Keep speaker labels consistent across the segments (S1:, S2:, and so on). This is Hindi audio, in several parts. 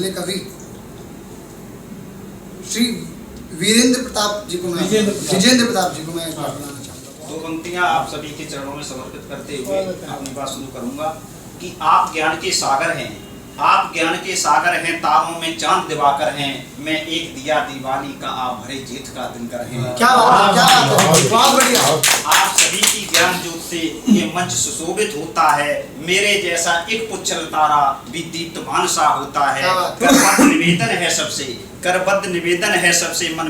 S1: तुल्य कवि श्री विजेंद्र प्रताप जी को मैं बुलाना चाहूँगा।
S2: दो पंक्तियां आप सभी के चरणों में समर्पित करते हुए अपनी बात शुरू करूंगा कि आप ज्ञान के सागर हैं, आप ज्ञान के सागर हैं, तारों में चांद दिवाकर हैं, मैं एक दिया दिवाली का, आप भरे जेठ का दिनकर हैं।
S1: क्या बात है, बहुत बढ़िया।
S2: आप सभी की ज्ञान ज्योत से ये मंच सुशोभित होता है, मेरे जैसा एक पुच्छल तारा भी दीप्तमान सा होता है। करबद्ध निवेदन है सबसे, करबद्ध निवेदन है सबसे, मन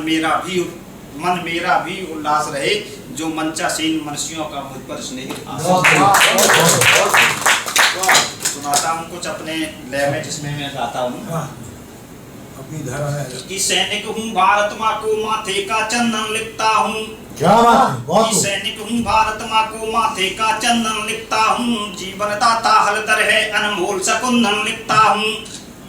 S2: मेरा भी उल्लास रहे, जो मंचासीन मनुष्यों का मुझ पर स्नेह सुनाता हूँ कुछ अपने लय में जिसमें मैं गाता हूँ।
S3: अपनी धारा है
S2: कि सैनिक हूँ भारत माँ को माथे का चंदन लिखता हूँ,
S3: क्या बात
S2: कि सैनिक हूँ भारत माँ को माथे का चंदन लिखता हूँ, जीवन दाता हलदर है अनमोल सकुंदन लिखता हूँ,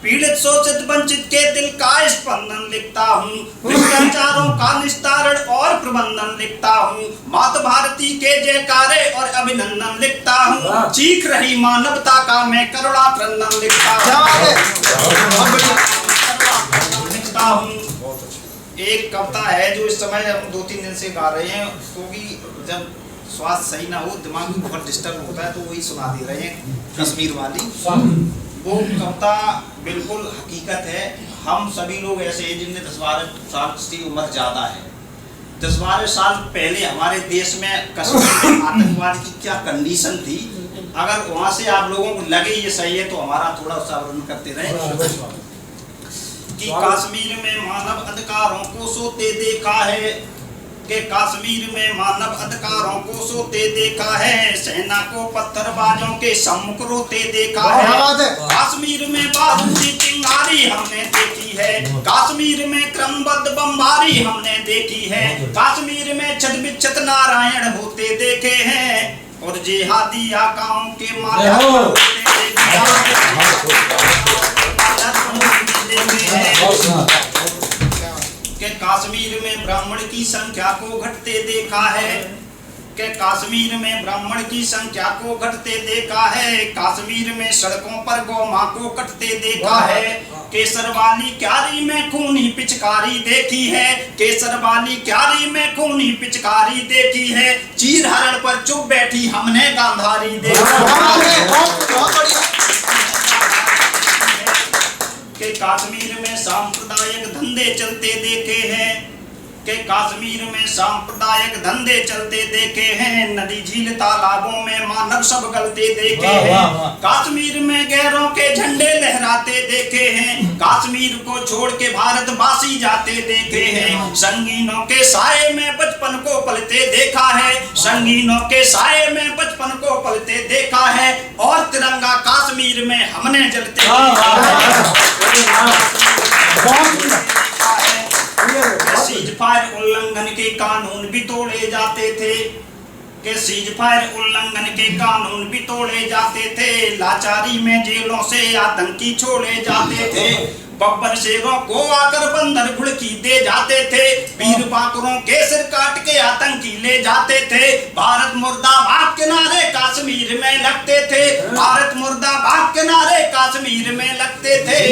S2: पीड़ित शोषित वंचित के दिल का स्पंदन लिखता हूँ, भ्रष्टाचारों का निस्तारण और प्रबंधन लिखता हूँ, माता भारती के जयकारे और अभिनंदन लिखता हूँ, चीख रही मानवता का मैं करुणा क्रंदन लिखता हूँ। एक कविता है जो इस समय हम 2-3 दिन से गा रहे हैं, क्योंकि जब स्वास्थ्य सही ना हो, दिमाग भी बहुत डिस्टर्ब होता है, तो वही सुना दे रहे हैं कश्मीर वाली। वो कविता बिल्कुल हकीकत है। हम सभी लोग ऐसे हैं जिनने 10-12 साल की उम्र ज़्यादा है। 10-12 साल पहले हमारे देश में कश्मीर में आतंकवाद की क्या कंडीशन थी, अगर वहाँ से आप लोगों को लगे ये सही है तो हमारा थोड़ा सा वर्णन करते रहे। कि कश्मीर में मानव अधिकारों को सोते देखा है, कि कश्मीर में मानव अधिकारों को सोते देखा है, सेना को पत्थरबाजों के सम्मुख रोते देखा है, कश्मीर में बारूदी चिंगारी हमने देखी है, कश्मीर में क्रमबद्ध बमबारी हमने देखी है, कश्मीर में छत बिच्छत नारायण होते देखे हैं, और जिहादी आकाओं के माध्यम के कश्मीर में ब्राह्मण की संख्या को घटते देखा है, कि कश्मीर में ब्राह्मण की संख्या को घटते देखा है, कश्मीर में सड़कों पर गौ माँ को कटते देखा है, केसर वाली क्यारी में खूनी पिचकारी देखी है, केसर वाली क्यारी में खूनी पिचकारी देखी है, चीर हरण पर चुप बैठी हमने गांधारी देखी के कश्मीर में सांप्रदायिक धंधे चलते देखे हैं, के कश्मीर में सांप्रदायिक धंधे चलते देखे हैं, नदी झील तालाबों में मानव सब गलते देखे हैं, कश्मीर में गैरों के झंडे लहराते देखे हैं, कश्मीर को छोड़ के भारतवासी जाते देखे हैं, संगीनों के साए में बचपन को पलते देखा है, संगीनों के साए में बचपन को पलते देखा है, और तिरंगा कश्मीर में हमने जलते देखा है। सीज फायर उल्लंघन के कानून भी तोड़े जाते थे, के सीज फायर उल्लंघन के कानून भी तोड़े जाते थे, लाचारी में जेलों से आतंकी छोड़े जाते थे, बब्बर शेरों को आकर बंदर घुड़की दे जाते थे, वीर बाकरों के सिर काट के आतंकी ले जाते थे, भारत मुर्दाबाद के नारे कश्मीर में लगते थे, भारत मुर्दाबाद के नारे कश्मीर में लगते थे,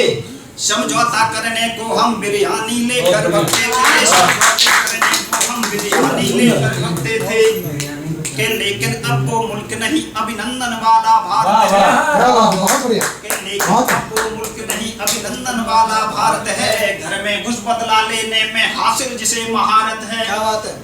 S2: समझौता करने को हम बिरयानी लेकर भगते थे, समझौता करने को हम बिरयानी लेकर भगते थे, के लेकिन अब वो मुल्क नहीं अभिनंदन वाला भारत है, के लेकिन अब वो मुल्क नहीं अभिनंदन वाला भारत है, घर में घुस बदला लेने में हासिल जिसे महारत है,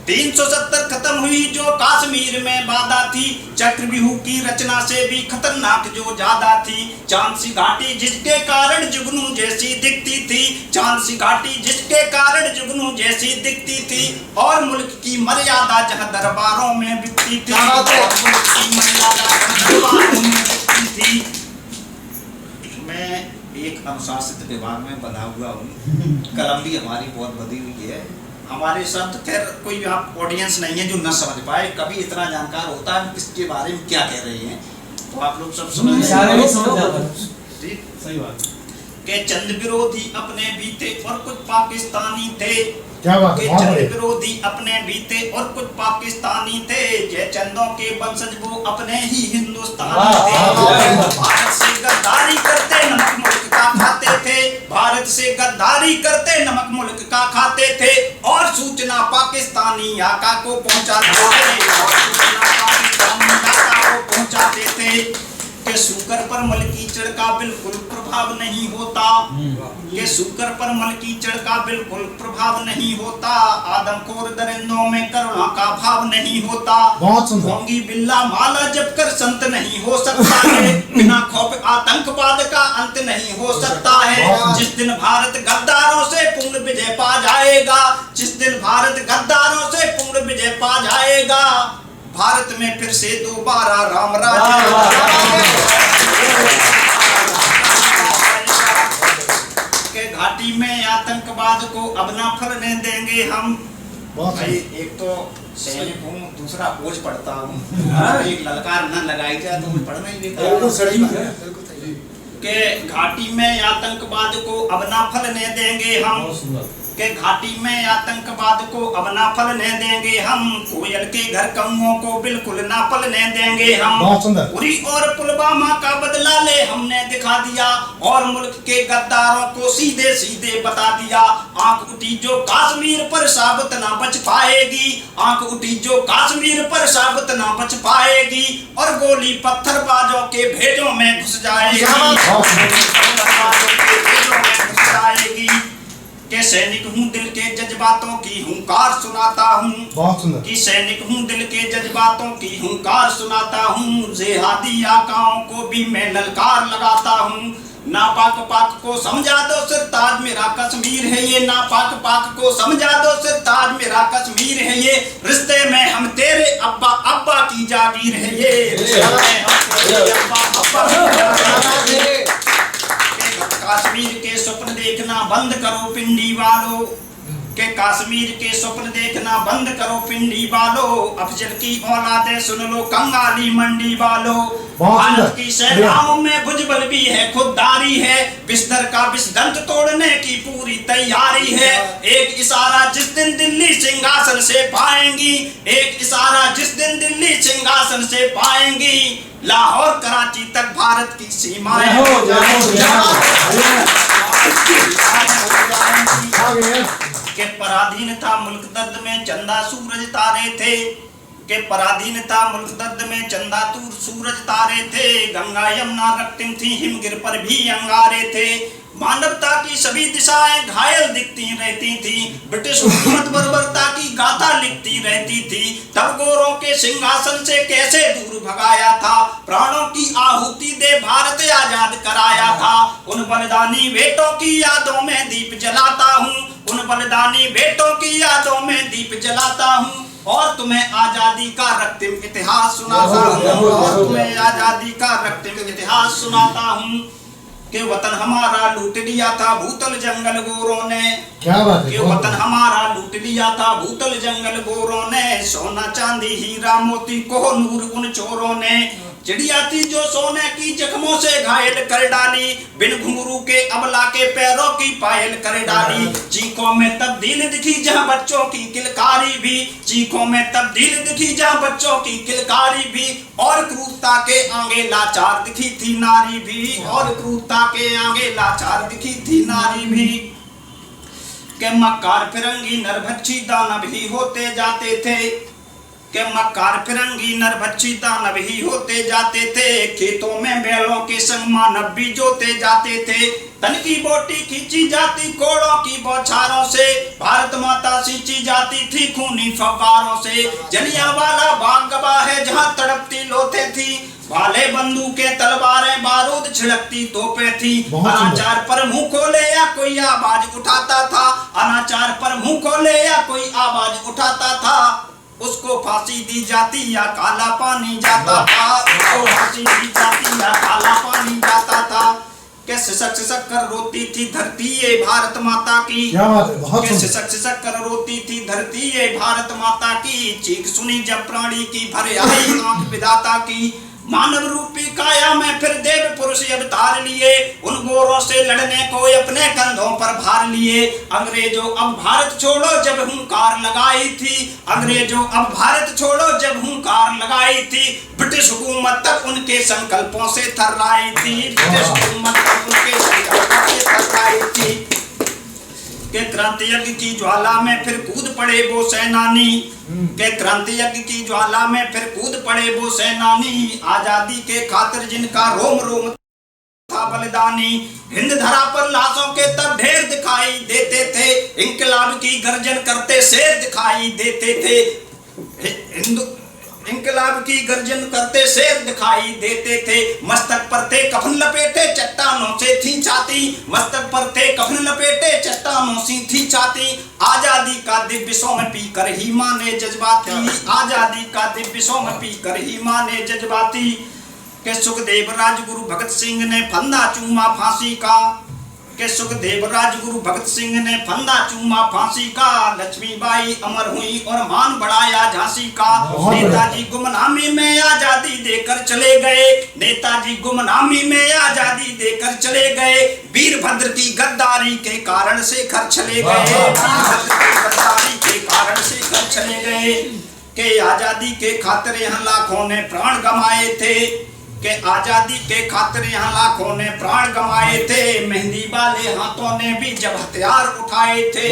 S2: 370 खत्म हुई जो कश्मीर में बाधा थी, चक्रव्यूह की रचना से भी खतरनाक जो ज्यादा थी, चांद सी घाटी जिसके कारण जुगनू जैसी दिखती थी, चांद सी घाटी जिसके कारण जुगनू जैसी दिखती थी, और मुल्क की मर्यादा जहाँ दरबारों में बिकती थी, मैं एक अनुशासित विभाग में बंधा हुआ हूँ, कलम भी हमारी बहुत बधी हुई है, हमारे शब्द खैर कोई आप ऑडियंस नहीं है जो न समझ पाए, कभी इतना जानकार होता है किसके बारे में क्या कह रहे हैं, तो आप लोग सब समझ
S3: सही बात
S2: के चंद विरोधी अपने भी थे और कुछ पाकिस्तानी थे,
S3: क्या बात
S2: के चंद विरोधी अपने भी थे और कुछ पाकिस्तानी थे, जय चंदों के वंशज वो अपने ही हिंदुस्तानी थे, भारत से गद्दारी करते नमक मुल्क का खाते थे, भारत से गद्दारी करते नमक मुल्क का खाते थे और सूचना पाकिस्तानी आका को पहुंचाते थे पहुंचाते थे कि शुगर पर मल कीचड़ का बिल्कुल प्रभाव नहीं होता कि शुगर पर मल कीचड़ का बिल्कुल प्रभाव नहीं होता आदमखोर दरिंदों में करुणा का भाव नहीं होता भोंगी बिल्ला माला जप कर संत नहीं हो सकता है बिना खौफ आतंकवाद का अंत नहीं हो सकता है जिस दिन भारत गद्दारों से पूर्ण विजय पा जाएगा जिस दिन भारत गद्दारों से पूर्ण विजय पा जाएगा भारत में फिर से दोबारा राम के घाटी में आतंकवाद को अब ना फलने देंगे हम। भाई एक तो सैनिक हूँ दूसरा बोझ पढ़ता हूँ एक ललकार न लगाई जाए तो मुझे पढ़ना ही नहीं के घाटी में आतंकवाद को अब ना फलने देंगे हम के घाटी में आतंकवाद को अब ना फलने देंगे हम कोयल के घर कौओं को बिल्कुल ना फलने देंगे हम उरी और पुलवामा का बदला ले हमने दिखा दिया और मुल्क के गद्दारों को सीधे सीधे बता दिया आंख उठी जो कश्मीर पर साबित ना बच पाएगी आंख उठी जो कश्मीर पर साबित ना बच पाएगी और गोली पत्थरबाजों के भेजों में घुस जाएगी के सैनिक हूँ दिल के जज्बातों की हुंकार सुनाता हूँ कि सैनिक हूँ दिल के जज्बातों की हुंकार सुनाता हूँ जेहादी आकाओं को भी मैं ललकार लगाता हूँ नापाक पाक को समझा दो सरताज मेरा कश्मीर है ये नापाक पाक को समझा दो सरताज मेरा कश्मीर है ये रिश्ते में हम तेरे अब्बा अब्बा की जागीर है ये रिश्ते में हम तेरे अब्बा अब्बा की जागीर है। कश्मीर के स्वप्न देखना बंद करो पिंडी वालों के कश्मीर के स्वप्न देखना बंद करो पिंडी वालों अफजल की औलादे सुन लो कंगाली मंडी वालों भारत की सेनाओं में भुजबल भी है खुददारी है बिस्तर का विषदंत तोड़ने की पूरी तैयारी है एक इशारा जिस दिन दिल्ली सिंहासन से पाएंगी एक इशारा जिस दिन दिल्ली सिंहासन से पाएंगी लाहौर कराची तक भारत की सीमाएं हो जाएंगी के पराधीनता मुल्क दर्द में चंदा सूरज तारे थे के पराधीनता मुल्क दर्द में चंदा सूरज तारे थे गंगा यमुना रक्तिम थी हिमगिर पर भी अंगारे थे मानवता की सभी दिशाएं घायल दिखती रहती थी ब्रिटिश हुकूमत बर्बरता की गाथा लिखती रहती थी तब गोरों के सिंहासन से कैसे दूर भगाया था प्राणों की आहुति दे भारत आजाद कराया था उन बलिदानी बेटों की यादों में दीप जलाता हूँ उन बलिदानी बेटों की यादों में दीप जलाता हूँ और तुम्हें आजादी का रक्तिम इतिहास सुनाता हूँ और तुम्हें आजादी का रक्तिम इतिहास सुनाता हूँ के वतन हमारा लूट लिया था भूतल जंगल गोरों ने
S3: क्या बात है
S2: के वतन हमारा लूट लिया था भूतल जंगल गोरों ने सोना चांदी हीरा मोती कोहनूर उन चोरों ने चिड़िया थी जो सोने की जख्मों से घायल कर डाली बिन घुंघरू के अबला के पैरों की पायल कर डाली चीखों में तब्दील दिखी जहाँ बच्चों की किलकारी भी चीखों में तब्दील दिखी जहाँ बच्चों की किलकारी भी और क्रूरता के आगे लाचार दिखी थी नारी भी और क्रूरता के आगे लाचार दिखी थी नारी भी के मक्कार फिरंगी नरभक्षी दानव ही होते जाते थे के मक्कार फिरंगी नरभक्षी दानव ही होते जाते थे खेतों में बैलों के संग मानव भी जोते जाते थे तन की बोटी खींची जाती कोड़ों की बौछारों से भारत माता सींची जाती थी खूनी फव्वारों से जलियांवाला बाग गवाह है जहाँ तड़पती लोथे थी भाले बंदूकें तलवारें बारूद छिड़कती तोपें थी अनाचार पर मुंह खोले या कोई आवाज उठाता था अनाचार पर मुंह खोले या कोई आवाज उठाता था उसको फांसी दी जाती या काला पानी जाता था उसको फांसी दी जाती या काला पानी जाता था के सिसक सिसक कर रोती थी धरती ये भारत माता की के सिसक सिसक कर रोती थी धरती ये भारत माता की चीख सुनी जब प्राणी की भर आई आंख विधाता की मानव रूपी काया में फिर देव पुरुष अवतार लिए, उन गोरों से लड़ने को अपने कंधों पर भार लिए। अंग्रेजों अब भारत छोड़ो जब हुंकार लगाई थी, अंग्रेजों अब भारत छोड़ो जब हुंकार लगाई थी, ब्रिटिश हुकूमत तक उनके संकल्पों से थर्राई थी, ब्रिटिश हुकूमत तक उनके संकल्पों से थर्राई थी। के क्रांति यज्ञ की ज्वाला में फिर कूद पड़े वो सेनानी, के क्रांति यज्ञ की ज्वाला में फिर कूद पड़े वो सेनानी, आजादी के खातिर जिनका रोम रोम था बलिदानी। हिंद धरा पर लाशों के तब ढेर दिखाई देते थे, इंकलाब की गर्जन करते शेर दिखाई देते थे, हिंदू इंकलाब की गर्जन करते शेर दिखाई देते थे। मस्तक पर थे कफन लपेटे चट्टानों से थी छाती, मस्तक पर थे कफन लपेटे चट्टानों से थी छाती। आजादी का दिव्य सोम पी कर ही माने जज्बाती, आजादी का दिव्य सोम पी कर ही माने जज्बाती। के सुखदेव राजगुरु भगत सिंह ने फंदा चूमा फांसी का, के सुखदेव राजगुरु भगत सिंह ने फंदा चूमा फांसी का। लक्ष्मीबाई अमर हुई और मान बढ़ाया झांसी का। नेताजी गुमनामी में आजादी देकर चले गए, नेताजी गुमनामी में आजादी देकर चले गए। वीरभद्र की गद्दारी के कारण से घर चले गए, वीरभद्र की गद्दारी के कारण से घर चले गए। के आजादी के खातिर यहाँ लाखों ने प्राण गंवाए थे, के आजादी के खातिर यहाँ लाखों ने प्राण गंवाए थे। मेहंदी वाले हाथों ने भी जब हथियार उठाए थे,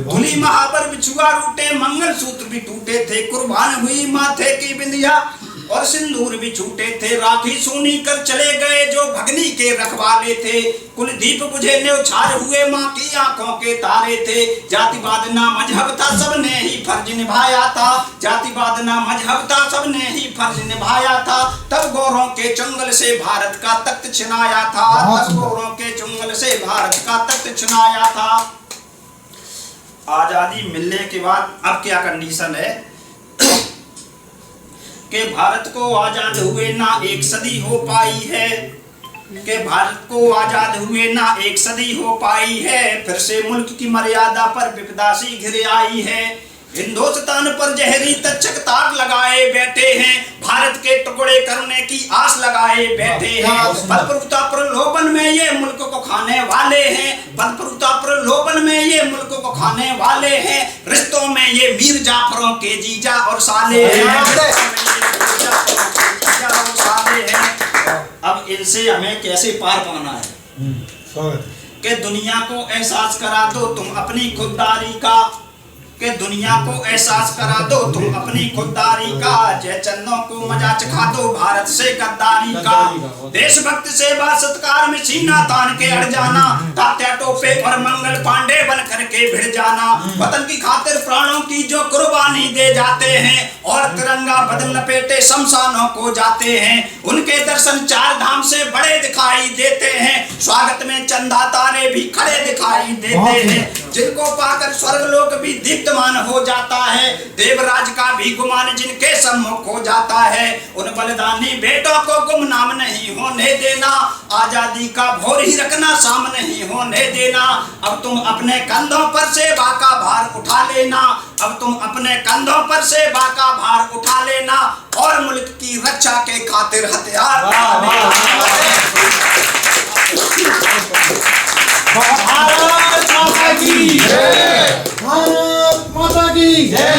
S2: धुली महाबर बिछुआ रूटे मंगल सूत्र भी टूटे थे। कुर्बान हुई माथे की बिंदिया और सिंदूर भी छूटे थे, राखी सुनी कर चले गए जो भगनी के रखवाले थे। कुलदीप बुझे न्योछार हुए माँ की आंखों के तारे थे। जातिवाद ना मजहब था सबने ही फर्ज निभाया था, जातिवाद ना मजहब था सबने ही फर्ज निभाया था। तब गोरों के चंगल से भारत का तख्त छिनाया था, तब गोरों के चंगल से भारत का तख्त छिनाया था। आजादी मिलने के बाद अब क्या कंडीशन है कि भारत को आजाद हुए ना एक सदी हो पाई है, कि भारत को आजाद हुए ना एक सदी हो पाई है। फिर से मुल्क की मर्यादा पर विपदा सी घिर आई है। हिंदुस्तान पर जहरी तक्षक ताक लगाए बैठे हैं, भारत के टुकड़े करने की आस लगाए बैठे हैं। बदप्रभुता प्रलोभन में ये मुल्क को खाने वाले हैं, बदप्रभुता प्रलोभन में ये मुल्क को खाने वाले हैं। रिश्तों में ये मीर जाफरों के जीजा और साले हैं, अब इनसे हमें कैसे पार पाना है कि दुनिया को एहसास करा दो तुम अपनी खुददारी का, कि दुनिया को एहसास करा दो तुम अपनी खुददारी का। जय चंदों को मजा चखा दो भारत से गद्दारी का। देशभक्त सेवा सत्कार में सीना तान के अड़ जाना, तात्या टोपे और मंगल पांडे बन करके भिड़ जाना। वतन की खातिर प्राणों की जो कुर्बानी दे जाते हैं और तिरंगा बदन लपेटे शमशानों को जाते हैं, उनके दर्शन चार धाम से बड़े दिखाई देते हैं। स्वागत में चंदा तारे भी खड़े दिखाई देते हैं, जिनको पाकर स्वर्ग लोक भी दीप्तमान हो जाता है। देवराज का भी गुमान जिनके सम्मुख हो जाता है। उन बलिदानी बेटों को गुमनाम नहीं होने देना, आजादी का भोर ही रखना शाम नहीं होने देना। अब तुम अपने कंधों पर सेवा का भार उठा लेना, अब तुम अपने कंधों पर सेवा का भार उठा लेना और मुल्क की रक्षा के खातिर हथियार
S3: भारत माता की जय, भारत माता की जय।